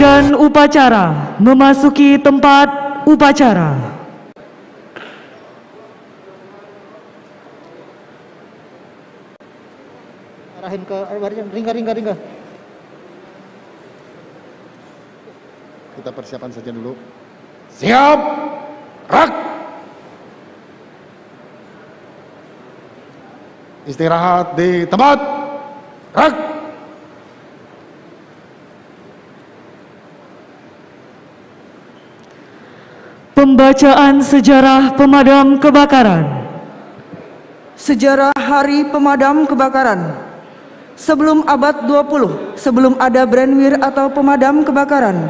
Komandan upacara memasuki tempat upacara. Arahin ke ringga. Kita persiapan saja dulu. Siap. Rak. Istirahat di tempat. Rak. Pembacaan sejarah pemadam kebakaran. Sejarah Hari Pemadam Kebakaran. Sebelum abad 20, sebelum ada brandwir atau pemadam kebakaran,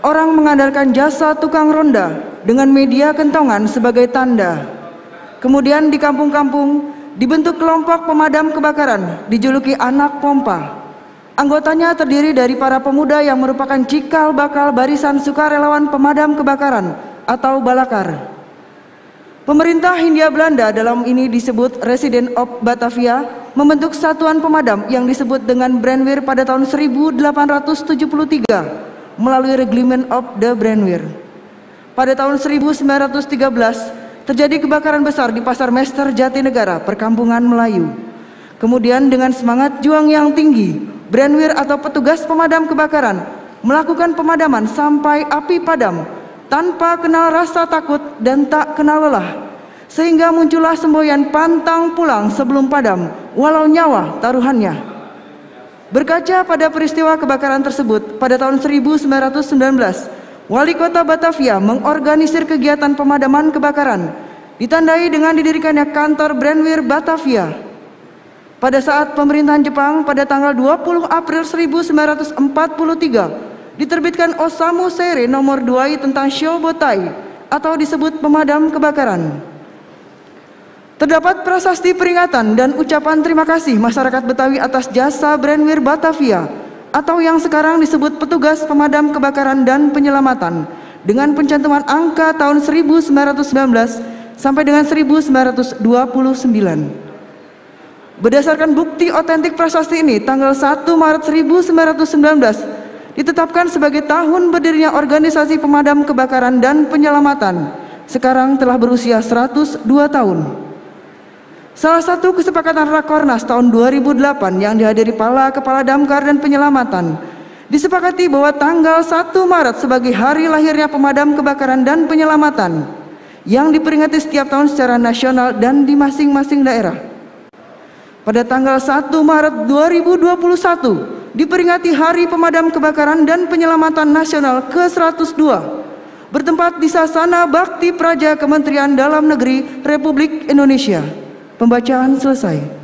orang mengandalkan jasa tukang ronda dengan media kentongan sebagai tanda. Kemudian di kampung-kampung dibentuk kelompok pemadam kebakaran, dijuluki anak pompa. Anggotanya terdiri dari para pemuda yang merupakan cikal bakal barisan sukarelawan pemadam kebakaran atau balakar. Pemerintah Hindia Belanda, dalam ini disebut Resident of Batavia, membentuk satuan pemadam yang disebut dengan brandweer pada tahun 1873 melalui Reglement of the Brandweer. Pada tahun 1913 terjadi kebakaran besar di Pasar Mester Jatinegara, perkampungan Melayu. Kemudian dengan semangat juang yang tinggi, brandweer atau petugas pemadam kebakaran melakukan pemadaman sampai api padam tanpa kenal rasa takut dan tak kenal lelah, sehingga muncullah semboyan pantang pulang sebelum padam walau nyawa taruhannya. Berkaca pada peristiwa kebakaran tersebut, pada tahun 1919 Wali Kota Batavia mengorganisir kegiatan pemadaman kebakaran, ditandai dengan didirikannya kantor Brandweer Batavia. Pada saat pemerintahan Jepang pada tanggal 20 April 1943 diterbitkan Osamu Seire nomor 2 tentang Shobotai atau disebut pemadam kebakaran. Terdapat prasasti peringatan dan ucapan terima kasih masyarakat Betawi atas jasa Brandweer Batavia atau yang sekarang disebut petugas pemadam kebakaran dan penyelamatan dengan pencantuman angka tahun 1919 sampai dengan 1929. Berdasarkan bukti otentik prasasti ini, tanggal 1 Maret 1919 ditetapkan sebagai tahun berdirinya organisasi pemadam kebakaran dan penyelamatan. Sekarang telah berusia 102 tahun. Salah satu kesepakatan Rakornas tahun 2008 yang dihadiri para kepala damkar dan penyelamatan, disepakati bahwa tanggal 1 Maret sebagai hari lahirnya pemadam kebakaran dan penyelamatan yang diperingati setiap tahun secara nasional dan di masing-masing daerah. Pada tanggal 1 Maret 2021 diperingati Hari Pemadam Kebakaran dan Penyelamatan Nasional ke-102 bertempat di Sasana Bakti Praja Kementerian Dalam Negeri Republik Indonesia. Pembacaan selesai.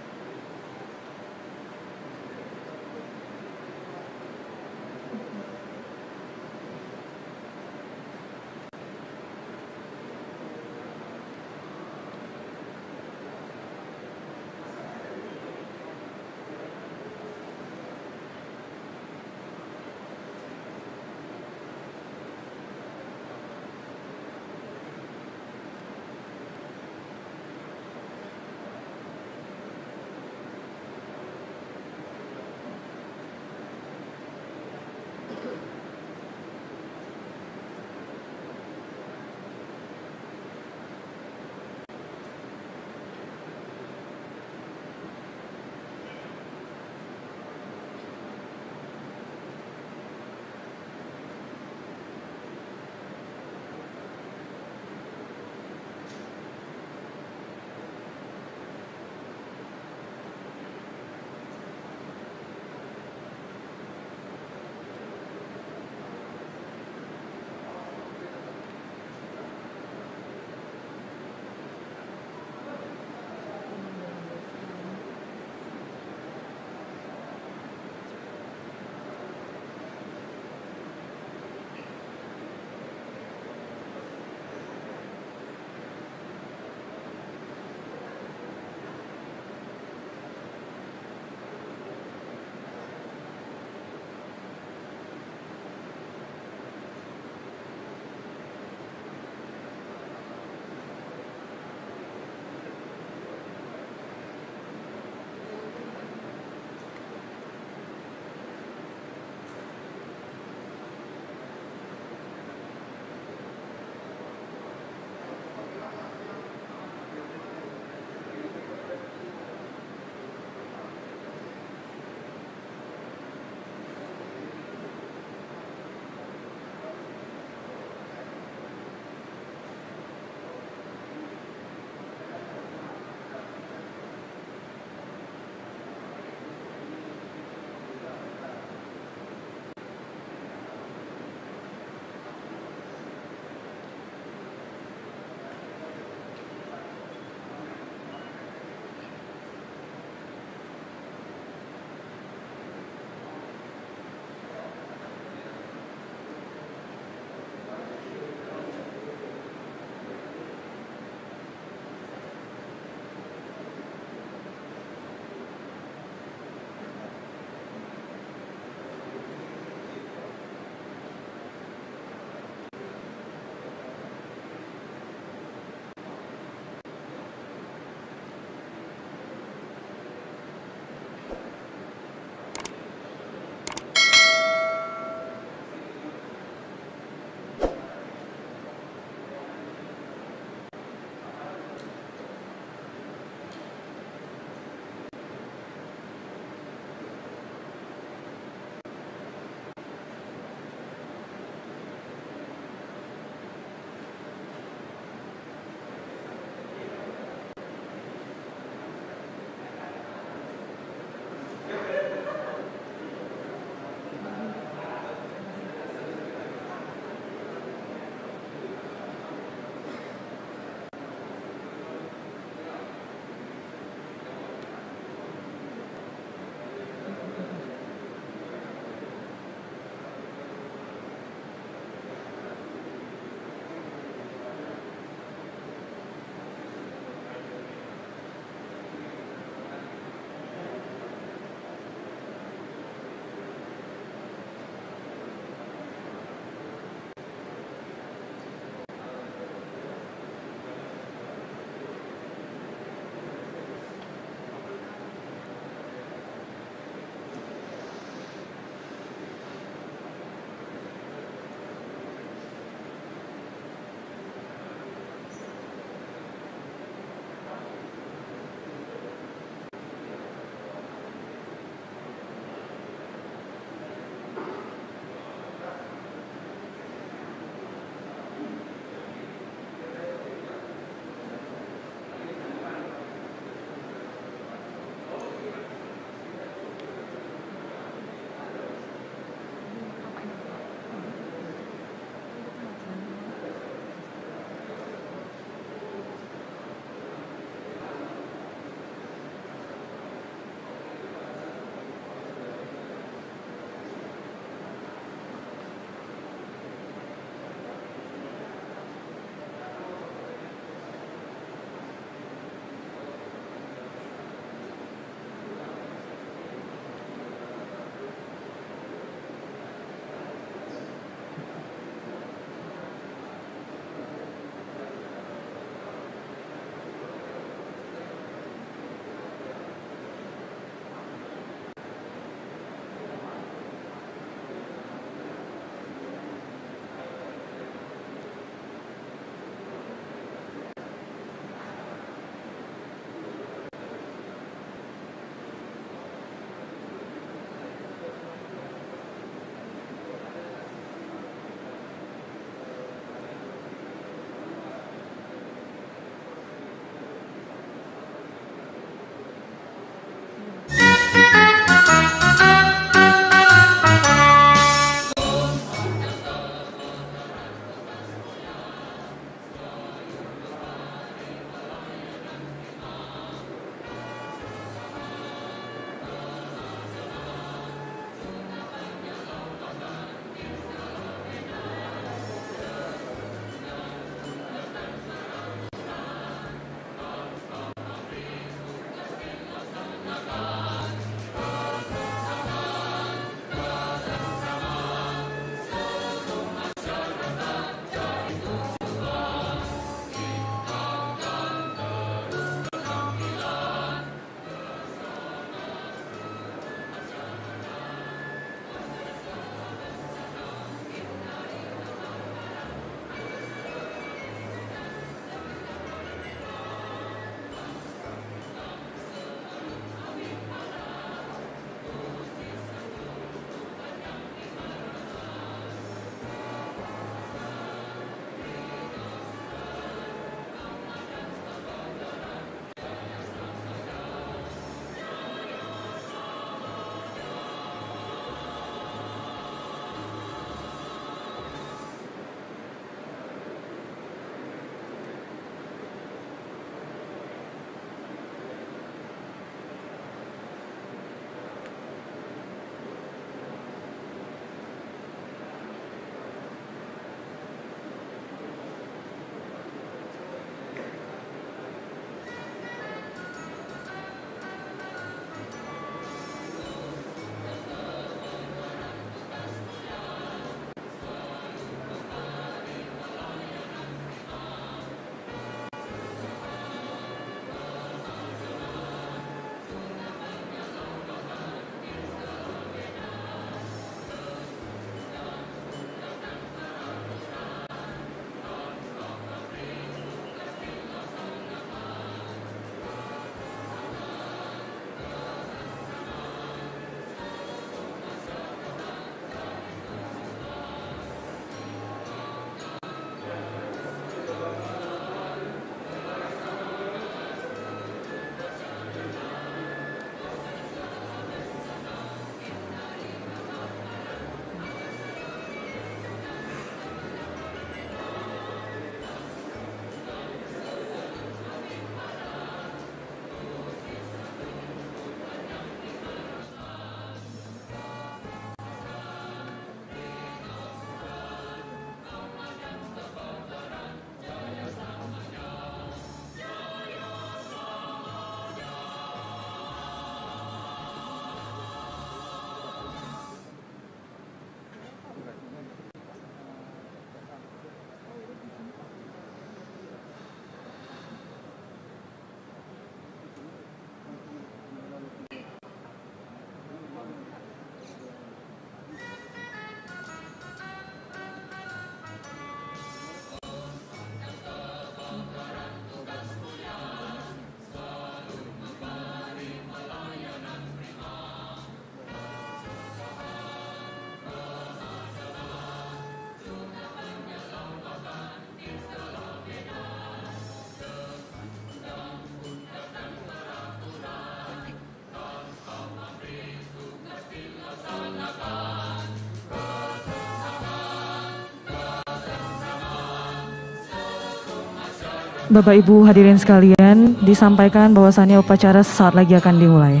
Bapak Ibu hadirin sekalian, disampaikan bahwasannya upacara sesaat lagi akan dimulai.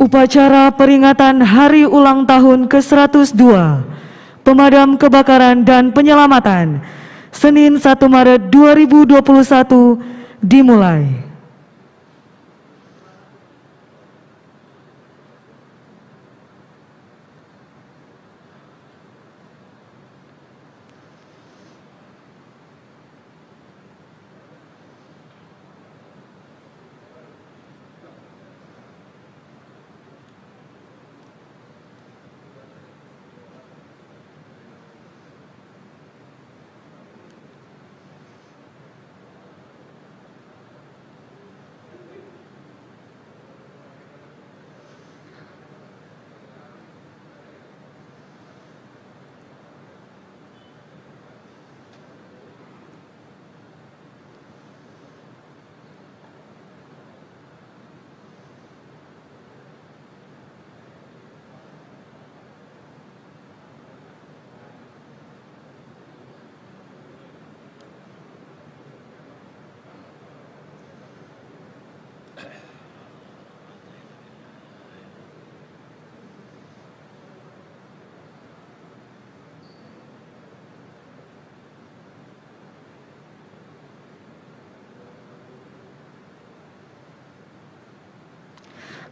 Upacara peringatan Hari Ulang Tahun ke-102 Pemadam Kebakaran dan Penyelamatan Senin 1 Maret 2021 dimulai.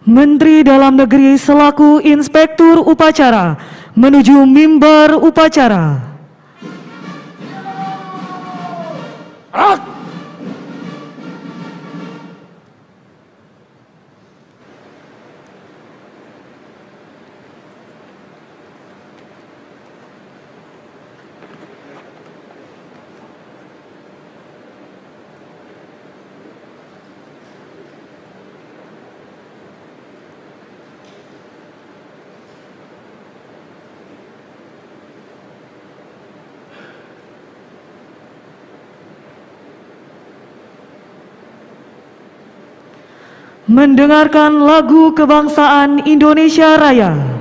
Menteri Dalam Negeri selaku Inspektur Upacara menuju mimbar upacara. Gerak! Mendengarkan lagu kebangsaan Indonesia Raya.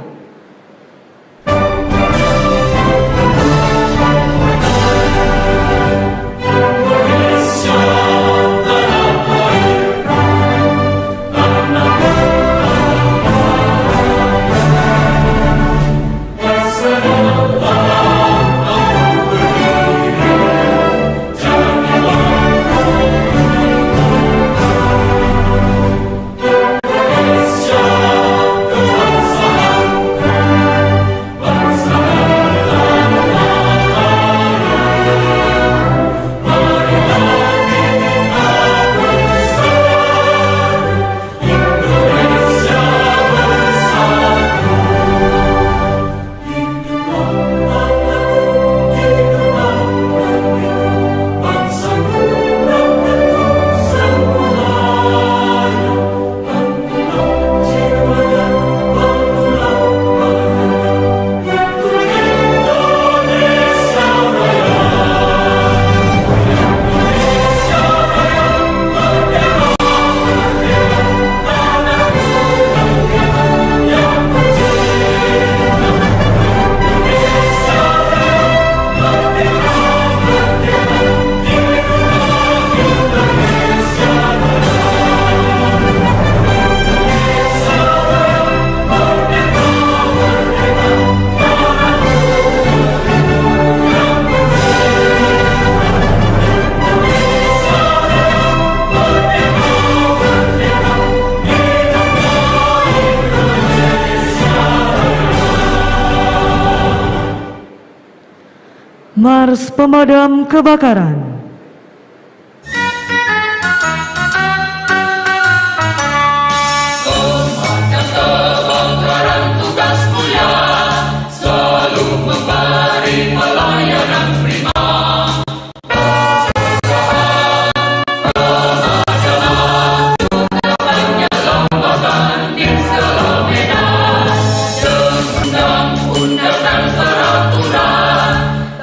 Mars Pemadam Kebakaran.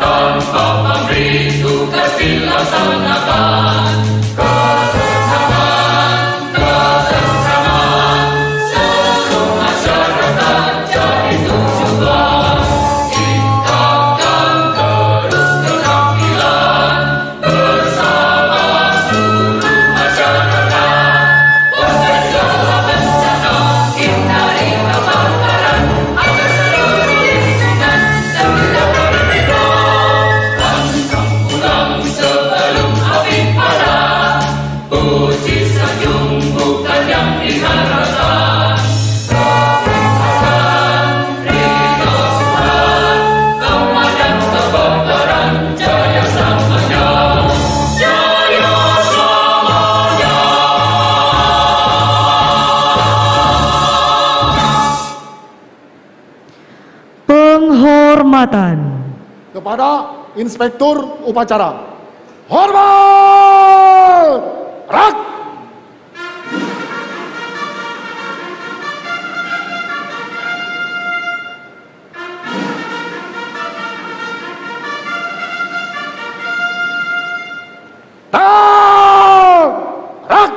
Tanpa pamrih tugas dilaksanakan. penyelamatan. Kepada Inspektur Upacara. Hormat! Rak! Rak!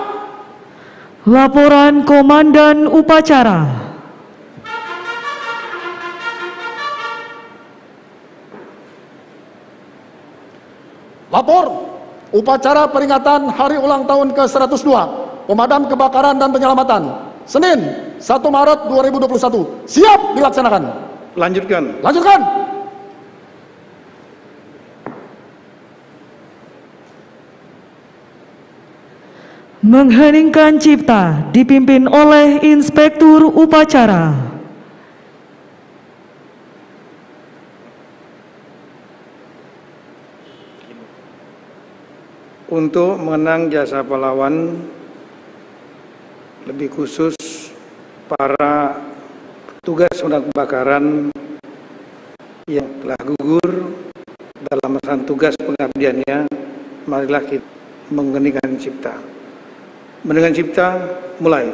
Laporan Komandan Upacara. Lapor upacara peringatan hari ulang tahun ke-102 Pemadam Kebakaran dan Penyelamatan Senin 1 Maret 2021 siap dilaksanakan. Lanjutkan. Lanjutkan. Mengheningkan cipta dipimpin oleh Inspektur Upacara. Untuk mengenang jasa pahlawan, lebih khusus para petugas pemadam kebakaran yang telah gugur dalam melaksanakan tugas pengabdiannya, marilah kita mengheningkan cipta. Mendengar cipta, mulai.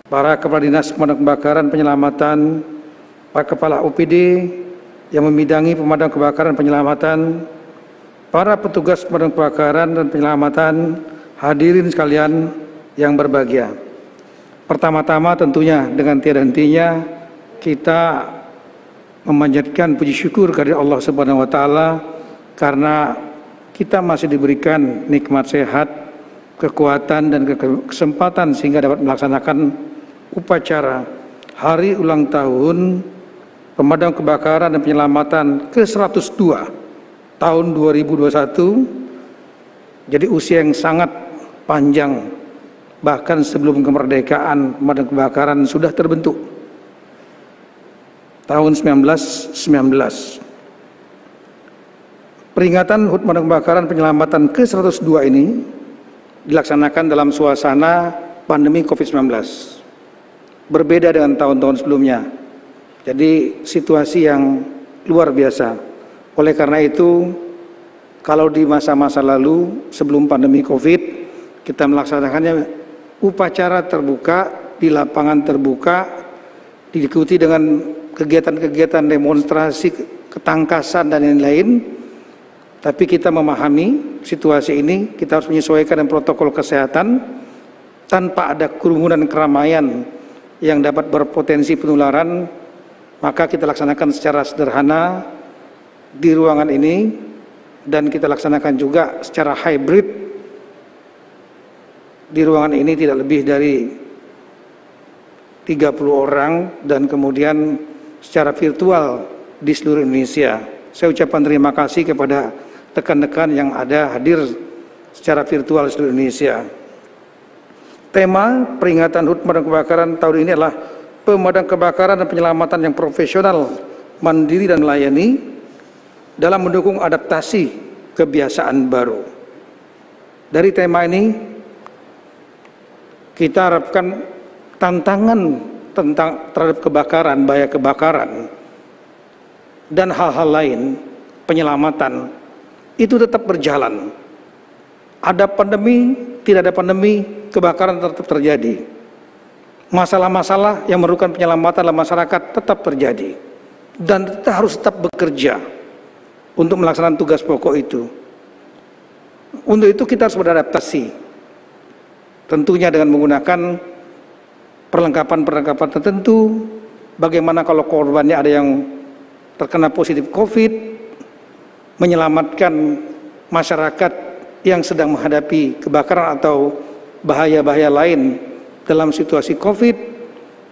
Para Kepala Dinas Pemadam Kebakaran Penyelamatan, para Kepala OPD yang membidangi pemadam kebakaran penyelamatan, para petugas pemadam kebakaran dan penyelamatan, hadirin sekalian yang berbahagia. Pertama-tama tentunya dengan tiada hentinya kita memanjatkan puji syukur kepada Allah Subhanahu wa taala karena kita masih diberikan nikmat sehat, kekuatan dan kesempatan sehingga dapat melaksanakan upacara hari ulang tahun Pemadam Kebakaran dan Penyelamatan ke-102 tahun 2021. Jadi usia yang sangat panjang, bahkan sebelum kemerdekaan pemadam kebakaran sudah terbentuk tahun 1919. Peringatan HUT Pemadam Kebakaran Penyelamatan ke-102 ini dilaksanakan dalam suasana pandemi COVID-19. Berbeda dengan tahun-tahun sebelumnya. Jadi situasi yang luar biasa. Oleh karena itu, kalau di masa-masa lalu sebelum pandemi COVID, kita melaksanakannya upacara terbuka di lapangan terbuka, diikuti dengan kegiatan-kegiatan demonstrasi, ketangkasan dan lain-lain. Tapi kita memahami situasi ini, kita harus menyesuaikan dengan protokol kesehatan tanpa ada kerumunan keramaian yang dapat berpotensi penularan. Maka kita laksanakan secara sederhana di ruangan ini, dan kita laksanakan juga secara hybrid di ruangan ini, tidak lebih dari 30 orang, dan kemudian secara virtual di seluruh Indonesia. Saya ucapkan terima kasih kepada rekan-rekan yang ada hadir secara virtual di seluruh Indonesia. Tema peringatan HUT pemadam kebakaran tahun ini adalah pemadam kebakaran dan penyelamatan yang profesional, mandiri dan melayani dalam mendukung adaptasi kebiasaan baru. Dari tema ini kita harapkan tantangan terhadap kebakaran, bahaya kebakaran dan hal-hal lain, penyelamatan itu tetap berjalan. Ada pandemi, tidak ada pandemi, kebakaran tetap terjadi. Masalah-masalah yang memerlukan penyelamatan dalam masyarakat tetap terjadi, dan kita harus tetap bekerja untuk melaksanakan tugas pokok itu. Untuk itu kita harus beradaptasi, tentunya dengan menggunakan perlengkapan-perlengkapan tertentu. Bagaimana kalau korbannya ada yang terkena positif COVID, menyelamatkan masyarakat yang sedang menghadapi kebakaran atau bahaya-bahaya lain dalam situasi COVID.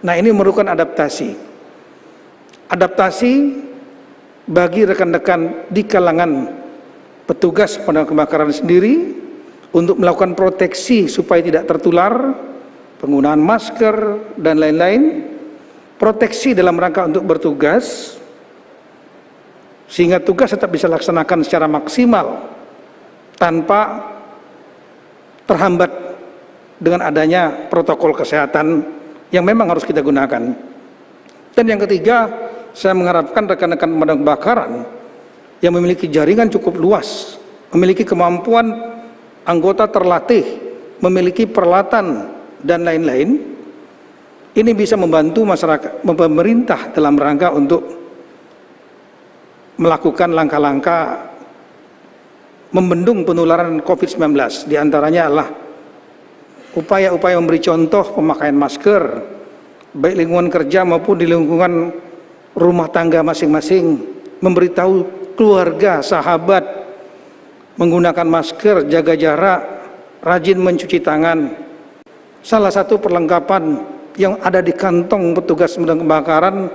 Nah, ini memerlukan adaptasi. Adaptasi bagi rekan-rekan di kalangan petugas pemadam kebakaran sendiri untuk melakukan proteksi supaya tidak tertular, penggunaan masker dan lain-lain, proteksi dalam rangka untuk bertugas sehingga tugas tetap bisa dilaksanakan secara maksimal tanpa terhambat dengan adanya protokol kesehatan yang memang harus kita gunakan. Dan yang ketiga, saya mengharapkan rekan-rekan pemadam kebakaran yang memiliki jaringan cukup luas, memiliki kemampuan anggota terlatih, memiliki peralatan dan lain-lain, ini bisa membantu masyarakat, pemerintah dalam rangka untuk melakukan langkah-langkah membendung penularan COVID-19. Di antaranya adalah upaya-upaya memberi contoh pemakaian masker, baik lingkungan kerja maupun di lingkungan rumah tangga masing-masing, memberitahu keluarga, sahabat, menggunakan masker, jaga jarak, rajin mencuci tangan. Salah satu perlengkapan yang ada di kantong petugas pemadam kebakaran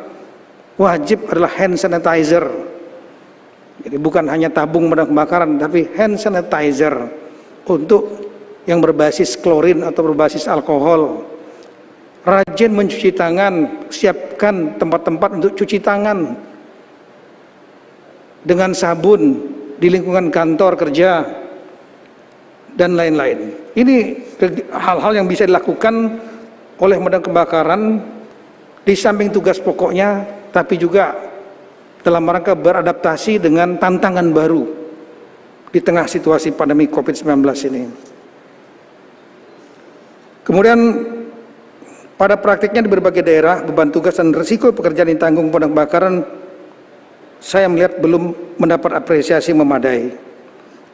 wajib adalah hand sanitizer. Jadi bukan hanya tabung pemadam kebakaran, tapi hand sanitizer untuk yang berbasis klorin atau berbasis alkohol. Rajin mencuci tangan, siapkan tempat-tempat untuk cuci tangan dengan sabun di lingkungan kantor kerja dan lain-lain. Ini hal-hal yang bisa dilakukan oleh pemadam kebakaran di samping tugas pokoknya, tapi juga dalam rangka beradaptasi dengan tantangan baru di tengah situasi pandemi COVID-19 ini. Kemudian pada praktiknya di berbagai daerah, beban tugas dan risiko pekerjaan yang ditanggung pemadam kebakaran saya melihat belum mendapat apresiasi memadai.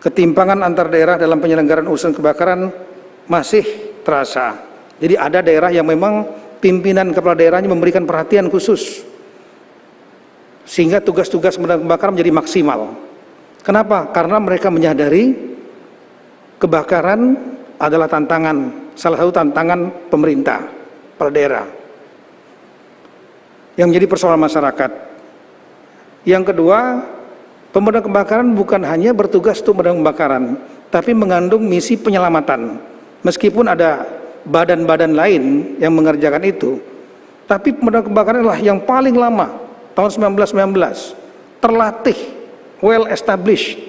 Ketimpangan antar daerah dalam penyelenggaraan urusan kebakaran masih terasa. Jadi ada daerah yang memang pimpinan kepala daerahnya memberikan perhatian khusus sehingga tugas-tugas pemadam kebakaran menjadi maksimal. Kenapa? Karena mereka menyadari kebakaran adalah tantangan, salah satu tantangan pemerintah pada daerah yang menjadi persoalan masyarakat. Yang kedua, pemadam kebakaran bukan hanya bertugas untuk pemadam kebakaran, tapi mengandung misi penyelamatan. Meskipun ada badan-badan lain yang mengerjakan itu, tapi pemadam kebakaran adalah yang paling lama, tahun 1919, terlatih, well established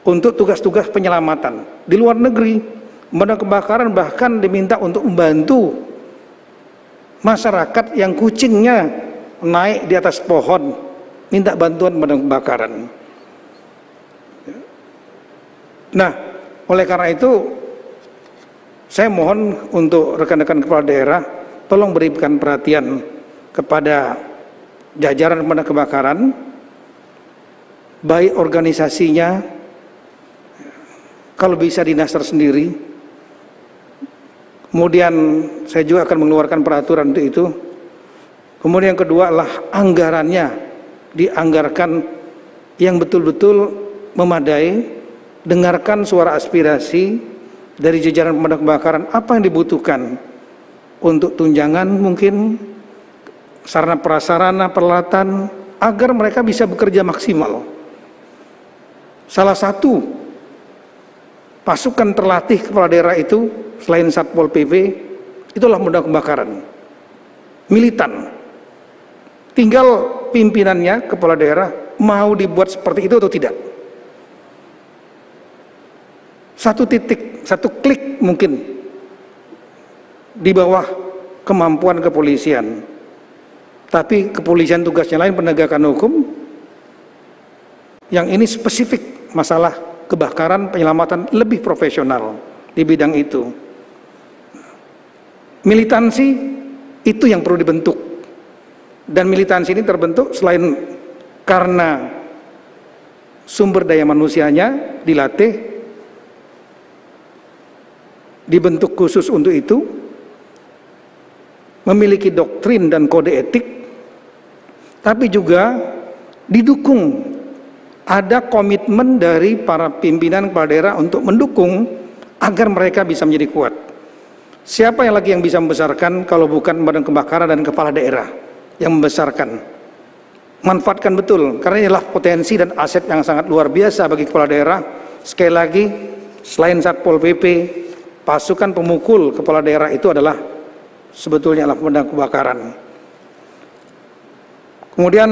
untuk tugas-tugas penyelamatan. Di luar negeri, pemadam kebakaran bahkan diminta untuk membantu masyarakat yang kucingnya naik di atas pohon, minta bantuan pemadam kebakaran. Nah, oleh karena itu Saya mohon untuk rekan-rekan kepala daerah, tolong berikan perhatian kepada jajaran pemadam kebakaran, baik organisasinya, kalau bisa dinas tersendiri. Kemudian saya juga akan mengeluarkan peraturan untuk itu. Kemudian yang kedua adalah anggarannya dianggarkan yang betul-betul memadai, dengarkan suara aspirasi dari jajaran pemadam kebakaran, apa yang dibutuhkan untuk tunjangan mungkin, sarana prasarana, peralatan, agar mereka bisa bekerja maksimal. Salah satu pasukan terlatih kepala daerah itu selain Satpol PP itulah pemadam kebakaran militan. Tinggal pimpinannya, kepala daerah, mau dibuat seperti itu atau tidak. Satu titik, satu klik mungkin di bawah kemampuan kepolisian. Tapi kepolisian tugasnya lain, penegakan hukum. Yang ini spesifik masalah kebakaran, penyelamatan, lebih profesional di bidang itu. Militansi itu yang perlu dibentuk. Dan militansi ini terbentuk selain karena sumber daya manusianya dilatih, dibentuk khusus untuk itu, memiliki doktrin dan kode etik, tapi juga didukung, ada komitmen dari para pimpinan kepala daerah untuk mendukung agar mereka bisa menjadi kuat. Siapa yang lagi yang bisa membesarkan kalau bukan pemadam kebakaran dan kepala daerah yang membesarkan? Manfaatkan betul, karena inilah potensi dan aset yang sangat luar biasa bagi kepala daerah. Sekali lagi, selain Satpol PP, pasukan pemukul kepala daerah itu adalah sebetulnya adalah pemadam kebakaran. Kemudian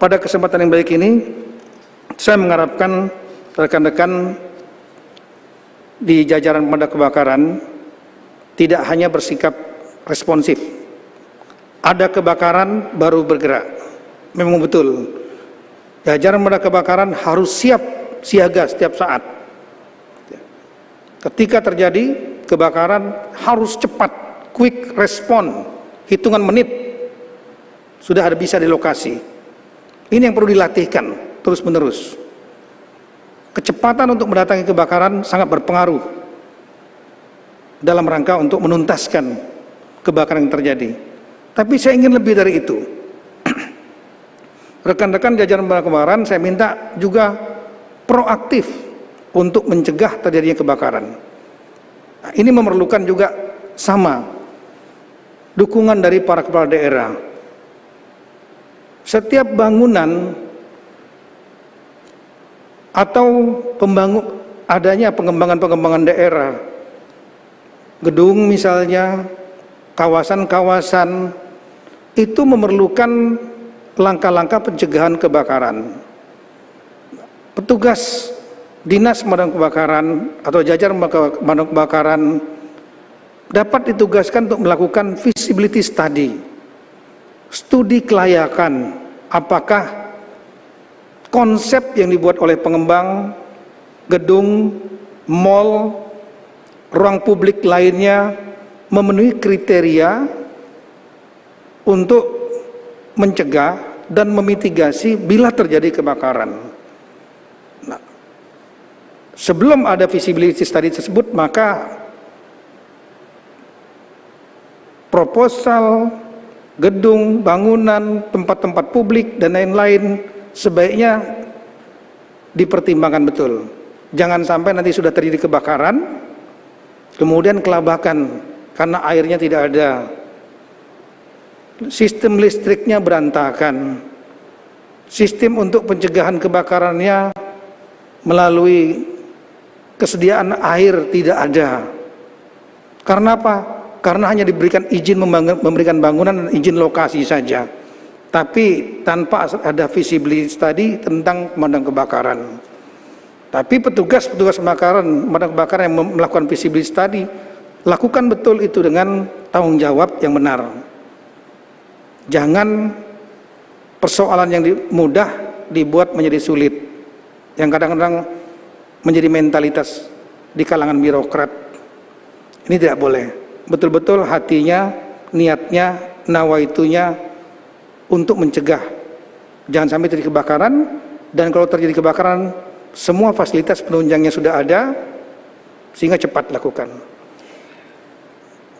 pada kesempatan yang baik ini, saya mengharapkan rekan-rekan di jajaran pemadam kebakaran tidak hanya bersikap responsif. Ada kebakaran baru bergerak. Memang betul, jajaran pemadam kebakaran harus siap siaga setiap saat. Ketika terjadi kebakaran harus cepat, quick respon, hitungan menit sudah ada bisa di lokasi. Ini yang perlu dilatihkan terus menerus. Kecepatan untuk mendatangi kebakaran sangat berpengaruh dalam rangka untuk menuntaskan kebakaran yang terjadi. Tapi saya ingin lebih dari itu. Rekan-rekan jajaran pemadam kebakaran saya minta juga proaktif untuk mencegah terjadinya kebakaran. Nah, ini memerlukan juga sama dukungan dari para kepala daerah. Setiap bangunan atau adanya pengembangan daerah, gedung misalnya, kawasan-kawasan, itu memerlukan langkah-langkah pencegahan kebakaran. Petugas dinas pemadam kebakaran atau jajaran pemadam kebakaran dapat ditugaskan untuk melakukan feasibility study, studi kelayakan, apakah konsep yang dibuat oleh pengembang gedung, mal, ruang publik lainnya memenuhi kriteria untuk mencegah dan memitigasi bila terjadi kebakaran. Nah, sebelum ada feasibility study tersebut, maka proposal gedung, bangunan, tempat-tempat publik dan lain-lain sebaiknya dipertimbangkan betul. Jangan sampai nanti sudah terjadi kebakaran kemudian kelabakan karena airnya tidak ada, sistem listriknya berantakan, sistem untuk pencegahan kebakarannya melalui kesediaan air tidak ada. Karena apa? Karena hanya diberikan izin memberikan bangunan dan izin lokasi saja, tapi tanpa ada feasibility study tentang pemadam kebakaran. Tapi petugas pemadam kebakaran yang melakukan feasibility study, lakukan betul itu dengan tanggung jawab yang benar. Jangan persoalan yang mudah dibuat menjadi sulit, yang kadang-kadang menjadi mentalitas di kalangan birokrat. Ini tidak boleh. Betul-betul hatinya, niatnya, nawaitunya untuk mencegah. Jangan sampai terjadi kebakaran, dan kalau terjadi kebakaran, semua fasilitas penunjangnya sudah ada, sehingga cepat lakukan.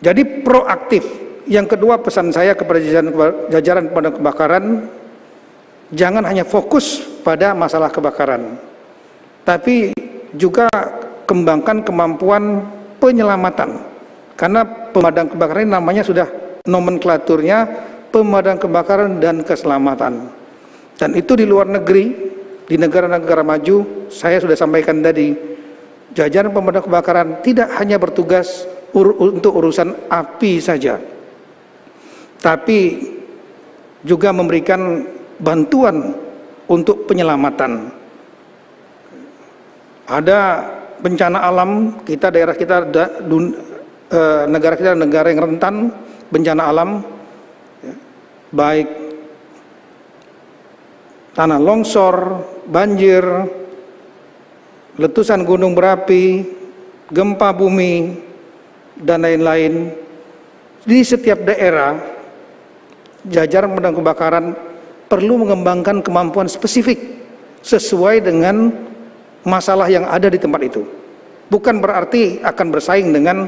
Jadi proaktif. Yang kedua, pesan saya kepada jajaran pemadam kebakaran, jangan hanya fokus pada masalah kebakaran, tapi juga kembangkan kemampuan penyelamatan. Karena pemadam kebakaran ini namanya sudah nomenklaturnya pemadam kebakaran dan keselamatan. Dan itu di luar negeri, di negara-negara maju, saya sudah sampaikan tadi, jajaran pemadam kebakaran tidak hanya bertugas untuk urusan api saja, tapi juga memberikan bantuan untuk penyelamatan. Ada bencana alam, daerah kita, negara kita negara yang rentan bencana alam, baik tanah longsor, banjir, letusan gunung berapi, gempa bumi, dan lain-lain. Di setiap daerah, jajaran pemadam kebakaran perlu mengembangkan kemampuan spesifik sesuai dengan masalah yang ada di tempat itu. Bukan berarti akan bersaing dengan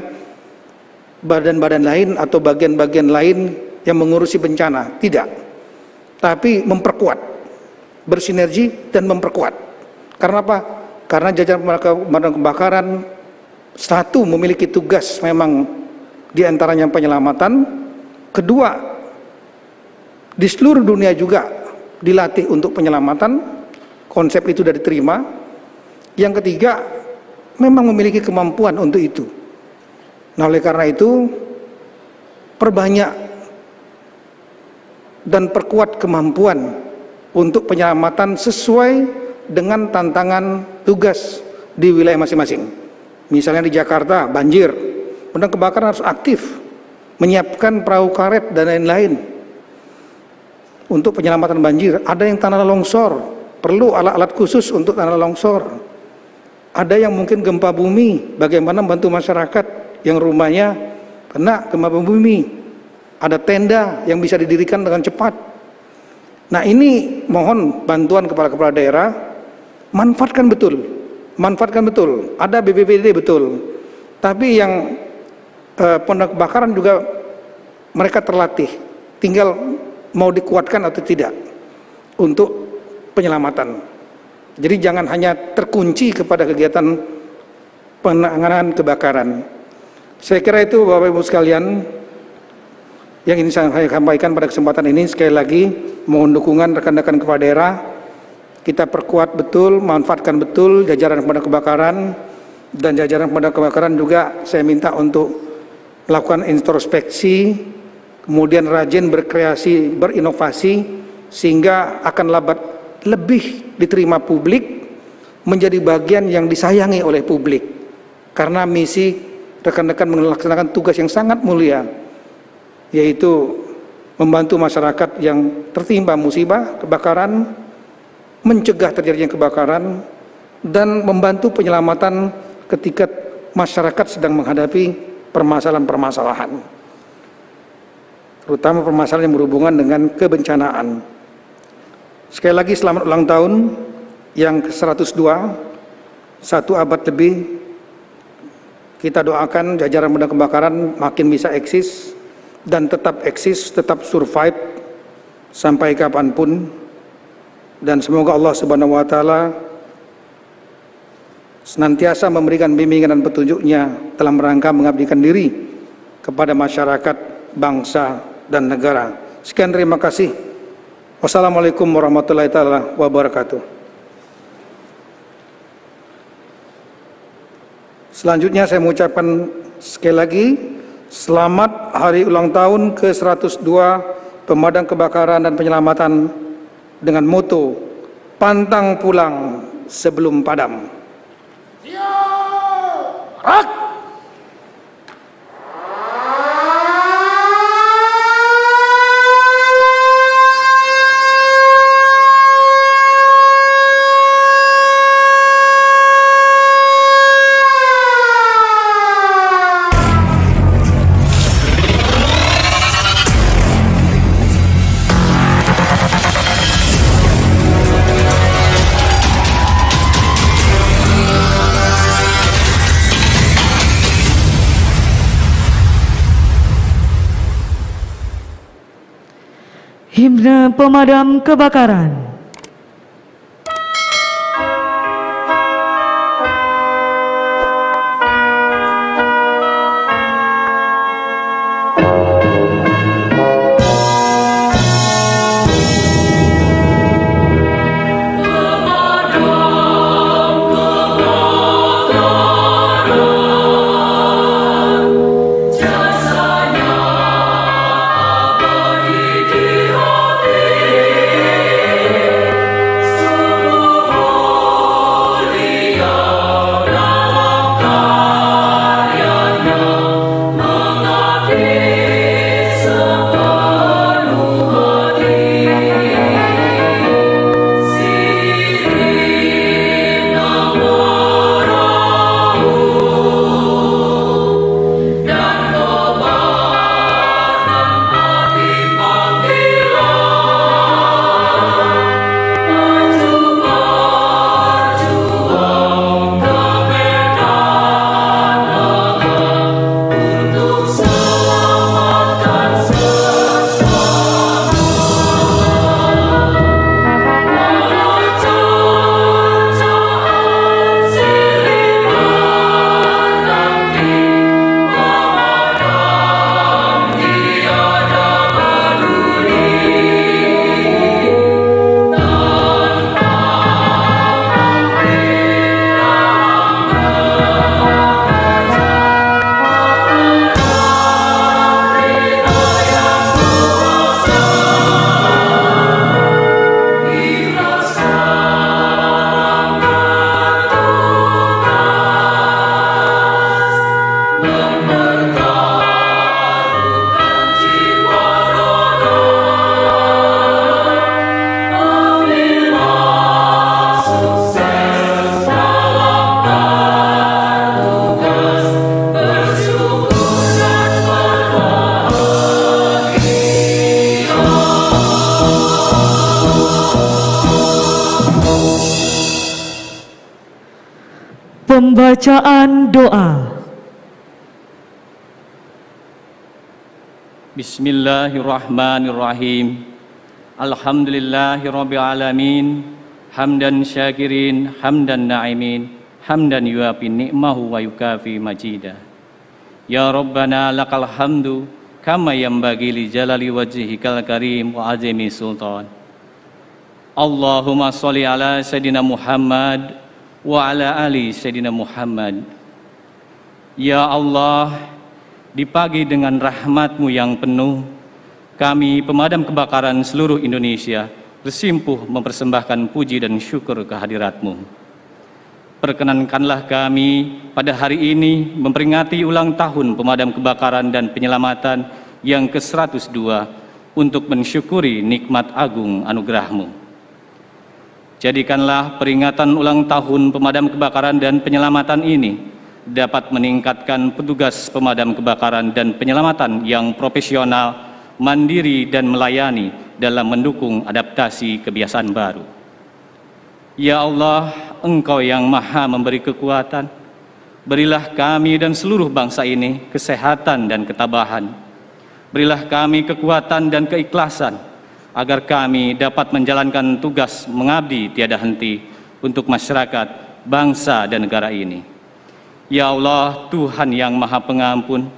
badan-badan lain atau bagian-bagian lain yang mengurusi bencana, tidak. Tapi memperkuat, bersinergi dan memperkuat. Karena apa? Karena jajaran pemadam kebakaran satu memiliki tugas memang diantaranya penyelamatan, kedua di seluruh dunia juga dilatih untuk penyelamatan, konsep itu sudah diterima. Yang ketiga memang memiliki kemampuan untuk itu. Nah, oleh karena itu perbanyak dan perkuat kemampuan untuk penyelamatan sesuai dengan tantangan tugas di wilayah masing-masing. Misalnya di Jakarta banjir, pemadam kebakaran harus aktif menyiapkan perahu karet dan lain-lain untuk penyelamatan banjir. Ada yang tanah longsor, perlu alat-alat khusus untuk tanah longsor. Ada yang mungkin gempa bumi, bagaimana membantu masyarakat yang rumahnya kena gempa bumi. Ada tenda yang bisa didirikan dengan cepat. Nah, ini mohon bantuan kepada kepala daerah, manfaatkan betul. Ada BPBD betul. Tapi yang pemadam kebakaran juga mereka terlatih. Tinggal mau dikuatkan atau tidak untuk penyelamatan. Jadi jangan hanya terkunci kepada kegiatan penanganan kebakaran. Saya kira itu Bapak Ibu sekalian yang ingin saya sampaikan pada kesempatan ini. Sekali lagi mohon dukungan rekan-rekan kepala daerah. Kita perkuat betul, manfaatkan betul jajaran pemadam kebakaran, dan jajaran pemadam kebakaran juga saya minta untuk melakukan introspeksi, kemudian rajin berkreasi, berinovasi, sehingga akan lebih diterima publik, menjadi bagian yang disayangi oleh publik. Karena misi rekan-rekan melaksanakan tugas yang sangat mulia, yaitu membantu masyarakat yang tertimpa musibah kebakaran, mencegah terjadinya kebakaran, dan membantu penyelamatan ketika masyarakat sedang menghadapi permasalahan-permasalahan, terutama permasalahan yang berhubungan dengan kebencanaan. Sekali lagi selamat ulang tahun yang ke-102, 1 abad lebih. Kita doakan jajaran pemadam kebakaran makin bisa eksis dan tetap eksis, tetap survive sampai kapanpun. Dan semoga Allah Subhanahu wa Ta'ala senantiasa memberikan bimbingan dan petunjuknya dalam rangka mengabdikan diri kepada masyarakat, bangsa, dan negara. Sekian, terima kasih. Wassalamualaikum warahmatullahi taala wabarakatuh. Selanjutnya saya mengucapkan sekali lagi selamat hari ulang tahun ke-102 Pemadam Kebakaran dan Penyelamatan dengan moto pantang pulang sebelum padam. Siap! Himne Pemadam Kebakaran. Pembacaan doa. Bismillahirrahmanirrahim. Alhamdulillahirabbil alamin. Hamdan syakirin, hamdan na'imin, hamdan yuafi ni'mahu wa yukafi majida. Ya Rabbana lakal hamdu kama yanbaghi li jalali wajhikal karim wa azimi sultan. Allahumma sholli ala sayidina Muhammad wa ala ali Sayyidina Muhammad. Ya Allah, di pagi dengan rahmat-Mu yang penuh, kami pemadam kebakaran seluruh Indonesia bersimpuh mempersembahkan puji dan syukur kehadirat-Mu. Perkenankanlah kami pada hari ini memperingati ulang tahun pemadam kebakaran dan penyelamatan yang ke-102 untuk mensyukuri nikmat agung anugerah-Mu. Jadikanlah peringatan ulang tahun pemadam kebakaran dan penyelamatan ini dapat meningkatkan petugas pemadam kebakaran dan penyelamatan yang profesional, mandiri dan melayani dalam mendukung adaptasi kebiasaan baru. Ya Allah, Engkau yang Maha memberi kekuatan, berilah kami dan seluruh bangsa ini kesehatan dan ketabahan. Berilah kami kekuatan dan keikhlasan, agar kami dapat menjalankan tugas mengabdi tiada henti untuk masyarakat, bangsa, dan negara ini. Ya Allah, Tuhan yang Maha Pengampun,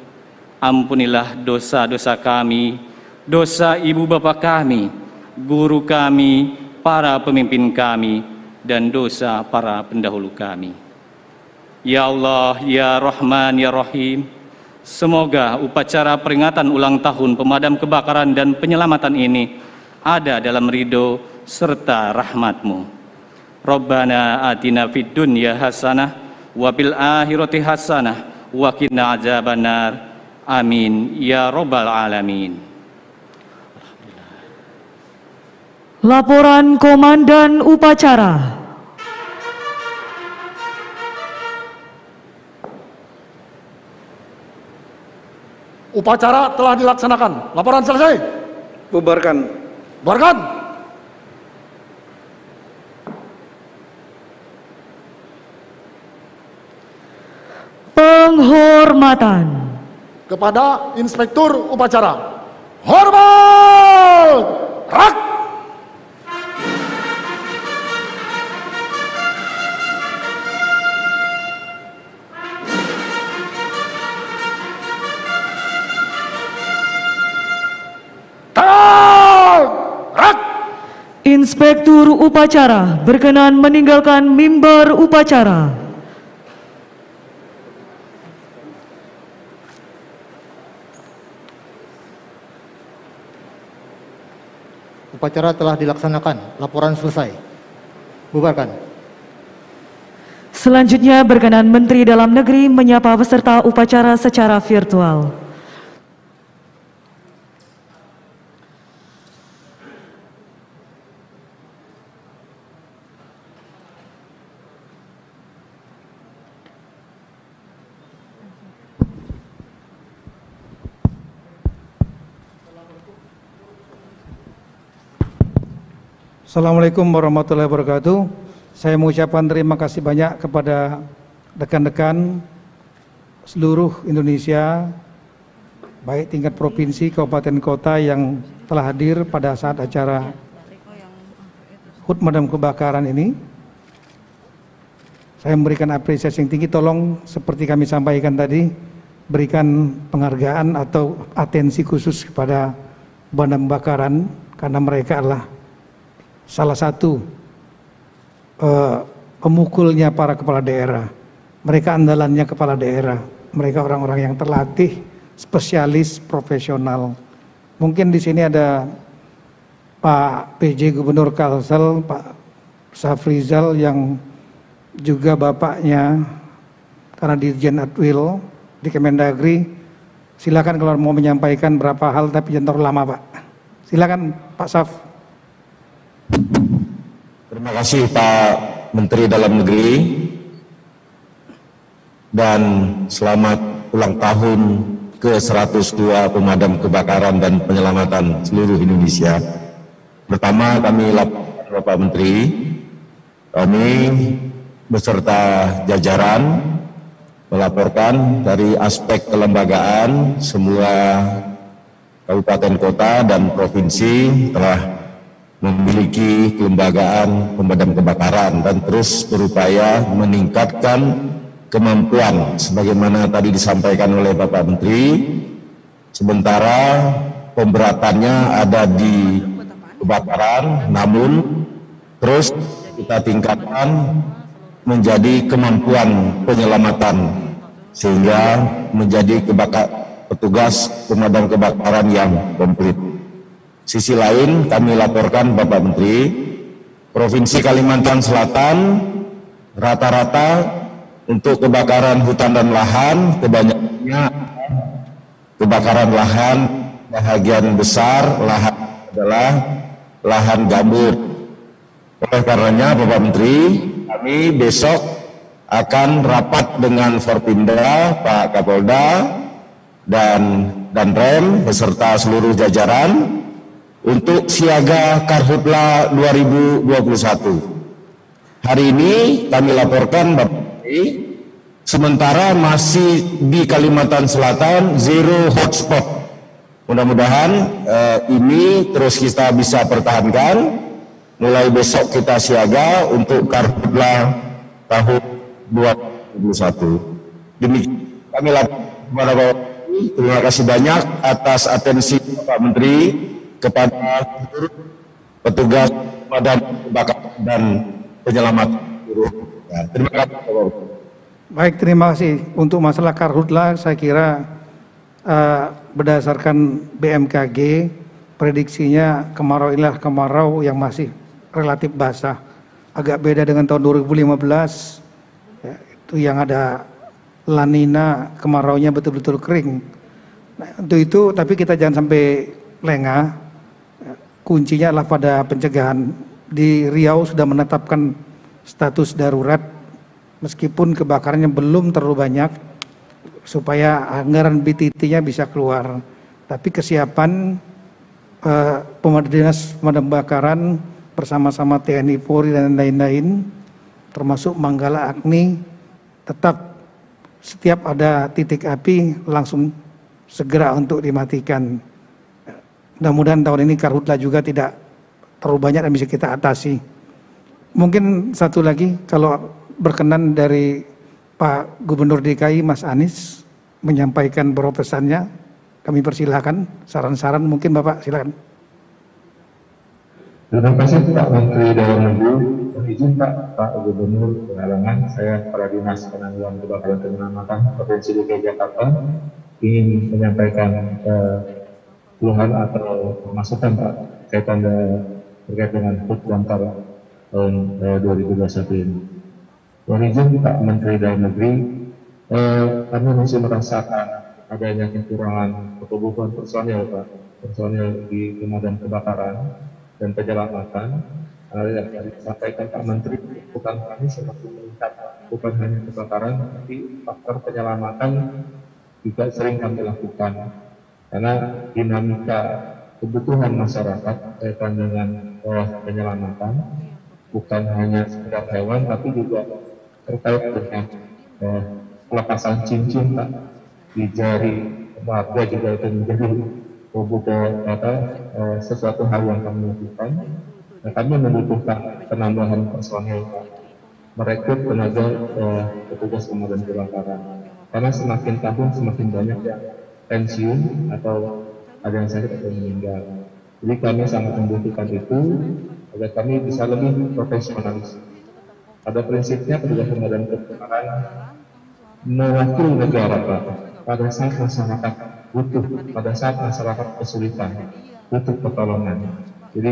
ampunilah dosa-dosa kami, dosa ibu bapa kami, guru kami, para pemimpin kami, dan dosa para pendahulu kami. Ya Allah, Ya Rahman, Ya Rahim, semoga upacara peringatan ulang tahun pemadam kebakaran dan penyelamatan ini ada dalam ridho serta rahmat-Mu. Rabbana atina fid dunya hasanah wa fil akhirati hasanah wa qina adzabannar. Amin ya rabbal alamin. Laporan Komandan Upacara. Upacara telah dilaksanakan. Laporan selesai. Bubarkan. Bubarkan. Penghormatan Kepada Inspektur Upacara. Hormat! Gerak! Gerak! Inspektur upacara berkenan meninggalkan mimbar upacara. Upacara telah dilaksanakan. Laporan selesai. Bubarkan. Selanjutnya berkenan Menteri Dalam Negeri menyapa peserta upacara secara virtual. Assalamualaikum warahmatullahi wabarakatuh. Saya mengucapkan terima kasih banyak kepada rekan-rekan seluruh Indonesia, baik tingkat provinsi, kabupaten, kota yang telah hadir pada saat acara HUT Pemadam Kebakaran ini. Saya memberikan apresiasi yang tinggi, tolong seperti kami sampaikan tadi, berikan penghargaan atau atensi khusus kepada pemadam kebakaran karena mereka adalah salah satu pemukulnya para kepala daerah. Mereka andalannya kepala daerah. Mereka orang-orang yang terlatih, spesialis, profesional. Mungkin di sini ada Pak PJ Gubernur Kalsel, Pak Safrizal yang juga bapaknya karena Dirjen Atwil di Kemendagri. Silakan kalau mau menyampaikan berapa hal, tapi jangan terlalu lama, Pak. Silakan Pak Saf. Terima kasih Pak Menteri Dalam Negeri dan selamat ulang tahun ke-102 Pemadam Kebakaran dan Penyelamatan seluruh Indonesia. Pertama kami laporkan Bapak Menteri, kami beserta jajaran melaporkan dari aspek kelembagaan semua kabupaten kota dan provinsi telah memiliki kelembagaan pemadam kebakaran dan terus berupaya meningkatkan kemampuan sebagaimana tadi disampaikan oleh Bapak Menteri. Sementara pemberatannya ada di kebakaran, namun terus kita tingkatkan menjadi kemampuan penyelamatan sehingga menjadi petugas pemadam kebakaran yang komplit. Sisi lain kami laporkan Bapak Menteri, Provinsi Kalimantan Selatan rata-rata untuk kebakaran hutan dan lahan kebanyakannya kebakaran lahan, bahagian besar lahan adalah lahan gambut. Oleh karenanya Bapak Menteri, kami besok akan rapat dengan Forpinda, Pak Kapolda dan Rem beserta seluruh jajaran untuk siaga Karhutla 2021. Hari ini kami laporkan Bapak Menteri, sementara masih di Kalimantan Selatan zero hotspot. Mudah-mudahan ini terus kita bisa pertahankan. Mulai besok kita siaga untuk Karhutla tahun 2021. Demikian kami laporkan kepada Bapak Menteri. Terima kasih banyak atas atensi Bapak Menteri kepada petugas pemadam kebakaran dan penyelamatan. Terima kasih. Baik, terima kasih. Untuk masalah Karhutla, saya kira berdasarkan BMKG, prediksinya kemarau inilah kemarau yang masih relatif basah. Agak beda dengan tahun 2015, ya, itu yang ada La Nina, kemaraunya betul-betul kering. Nah, untuk itu, tapi kita jangan sampai lengah. Kuncinya adalah pada pencegahan. Di Riau sudah menetapkan status darurat meskipun kebakarannya belum terlalu banyak supaya anggaran BTT-nya bisa keluar. Tapi kesiapan Dinas Pemadam Kebakaran bersama-sama TNI, Polri dan lain-lain termasuk Manggala Agni tetap setiap ada titik api langsung segera untuk dimatikan. Mudah-mudahan tahun ini karhutlah juga tidak terlalu banyak dan bisa kita atasi. Mungkin satu lagi, kalau berkenan dari Pak Gubernur DKI Mas Anies menyampaikan beberapa pesannya, kami persilahkan saran-saran, mungkin Bapak silakan. Terima kasih Pak Menteri Dalam Negeri. Izin Pak Gubernur berhalangan, saya Kepala Dinas Penanggulangan Kebakaran dan Penyelamatan Provinsi DKI Jakarta ingin menyampaikan keluhan atau masukan Pak terkait dengan HUT Damkar tahun 2021 ini. Mohon izin Pak Menteri Dalam Negeri, kami masih merasakan adanya kekurangan kebutuhan personil Pak, personil di pemadam kebakaran dan penyelamatan. Yang disampaikan Pak Menteri, bukan kami semakin meningkat, bukan hanya kebakaran, tapi faktor penyelamatan juga sering kami lakukan. Karena dinamika kebutuhan masyarakat kaitan dengan penyelamatan bukan hanya sekedar hewan, tapi juga terkait dengan pelepasan cincin Pak di jari warga juga itu menjadi sesuatu hal yang kami lakukan. Nah, kami membutuhkan penambahan personil Pak, merekrut tenaga petugas pemadam kebakaran. Karena semakin tahun semakin banyak yang pensiun atau ada yang sakit atau meninggal. Jadi kami sangat membutuhkan itu agar kami bisa lebih profesionalis. Pada prinsipnya petugas pemadam kebakaran mewakili negara Pak. Pada saat masyarakat butuh, pada saat masyarakat kesulitan, butuh pertolongan. Jadi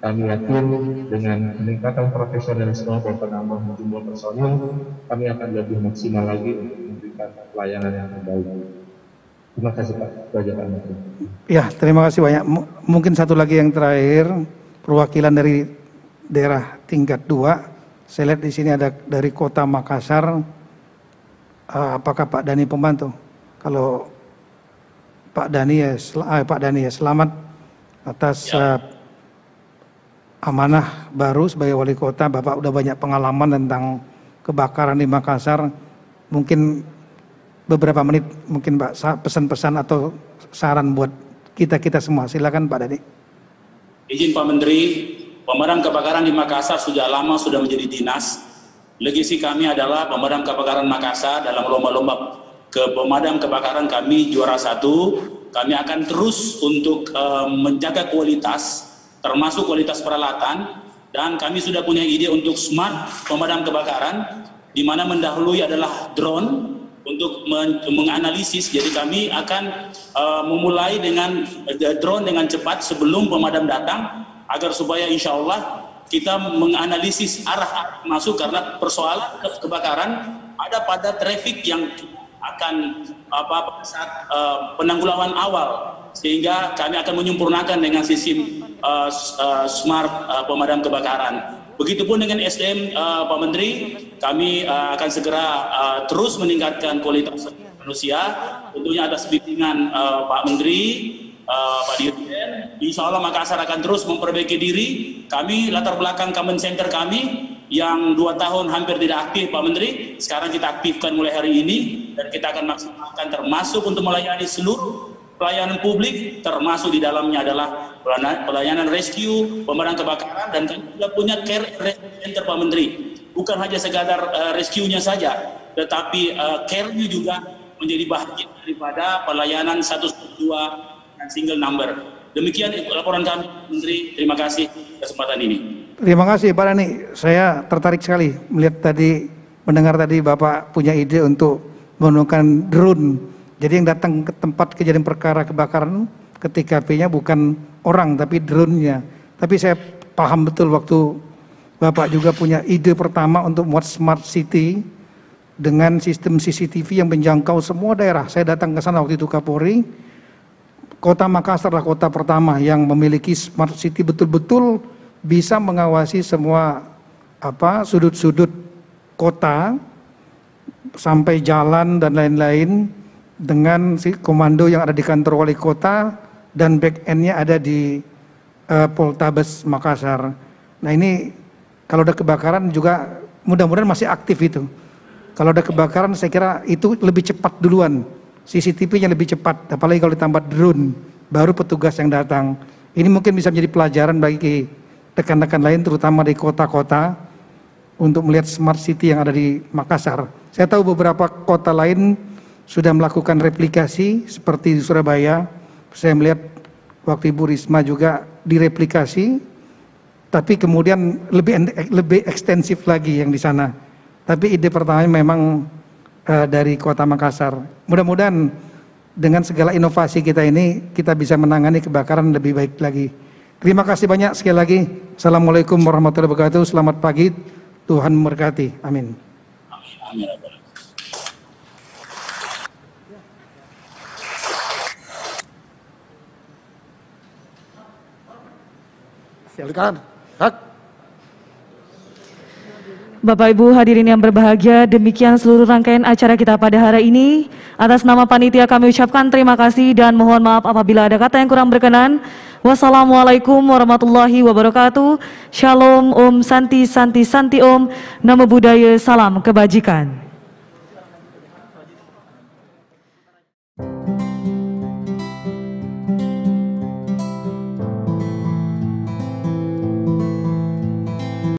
kami yakin dengan peningkatan profesionalisme dan penambahan jumlah personil, kami akan lebih maksimal lagi untuk memberikan pelayanan yang terbaik. Terima kasih Pak. Ya, terima kasih banyak. Mungkin satu lagi yang terakhir, perwakilan dari daerah tingkat 2. Saya lihat di sini ada dari Kota Makassar. Apakah Pak Dani pembantu? Kalau Pak Dani ya selamat atas amanah baru sebagai wali kota. Bapak udah banyak pengalaman tentang kebakaran di Makassar. Mungkin beberapa menit mungkin Pak pesan-pesan atau saran buat kita semua. Silakan Pak Dani. Izin Pak Menteri, pemadam kebakaran di Makassar sudah lama sudah menjadi dinas. Legasi kami adalah pemadam kebakaran Makassar dalam lomba-lomba pemadam kebakaran kami juara 1. Kami akan terus untuk menjaga kualitas, termasuk kualitas peralatan, dan kami sudah punya ide untuk smart pemadam kebakaran, di mana mendahului adalah drone untuk menganalisis. Jadi kami akan memulai dengan drone dengan cepat sebelum pemadam datang, agar supaya insya Allah kita menganalisis arah masuk, karena persoalan kebakaran ada pada traffic yang akan pada saat penanggulangan awal, sehingga kami akan menyempurnakan dengan sistem smart pemadam kebakaran. Begitupun dengan SDM Pak Menteri, kami akan segera terus meningkatkan kualitas manusia, tentunya atas bimbingan Pak Menteri, Pak Dirjen. Insya Allah Makassar akan terus memperbaiki diri. Kami latar belakang command center kami yang 2 tahun hampir tidak aktif Pak Menteri, sekarang kita aktifkan mulai hari ini, dan kita akan maksimalkan termasuk untuk melayani seluruh pelayanan publik, termasuk di dalamnya adalah pelayanan rescue, pemadam kebakaran, dan kami juga punya care center Pak Menteri. Bukan hanya sekadar rescue-nya saja, tetapi care-nya juga menjadi bahagian daripada pelayanan 112 dan single number. Demikian laporan kami Menteri, terima kasih kesempatan ini. Terima kasih Pak Dani. Saya tertarik sekali mendengar tadi Bapak punya ide untuk menggunakan drone. Jadi yang datang ke tempat kejadian perkara kebakaran ke TKP-nya bukan orang tapi drone-nya. Tapi saya paham betul waktu Bapak juga punya ide pertama untuk membuat smart city dengan sistem CCTV yang menjangkau semua daerah. Saya datang ke sana waktu itu Kapolri. Kota Makassar adalah kota pertama yang memiliki smart city, betul-betul bisa mengawasi semua sudut-sudut kota sampai jalan dan lain-lain, dengan si komando yang ada di kantor wali kota dan back end-nya ada di Poltabes Makassar. Nah ini kalau ada kebakaran juga mudah-mudahan masih aktif itu. Kalau ada kebakaran saya kira itu lebih cepat duluan, CCTV-nya lebih cepat, apalagi kalau ditambah drone baru petugas yang datang. Ini mungkin bisa menjadi pelajaran bagi rekan-rekan lain, terutama di kota-kota, untuk melihat smart city yang ada di Makassar. Saya tahu beberapa kota lain sudah melakukan replikasi seperti di Surabaya. Saya melihat waktu Ibu Risma juga direplikasi, tapi kemudian lebih ekstensif lagi yang di sana. Tapi ide pertamanya memang dari Kota Makassar. Mudah-mudahan dengan segala inovasi kita ini, kita bisa menangani kebakaran lebih baik lagi. Terima kasih banyak sekali lagi. Assalamualaikum warahmatullahi wabarakatuh. Selamat pagi, Tuhan memberkati. Amin. Amin. Silakan. Hak. Bapak Ibu hadirin yang berbahagia, demikian seluruh rangkaian acara kita pada hari ini. Atas nama panitia kami ucapkan terima kasih dan mohon maaf apabila ada kata yang kurang berkenan. Wassalamualaikum warahmatullahi wabarakatuh. Shalom, Om Santi Santi Santi Om. Namo Buddhaya, salam kebajikan.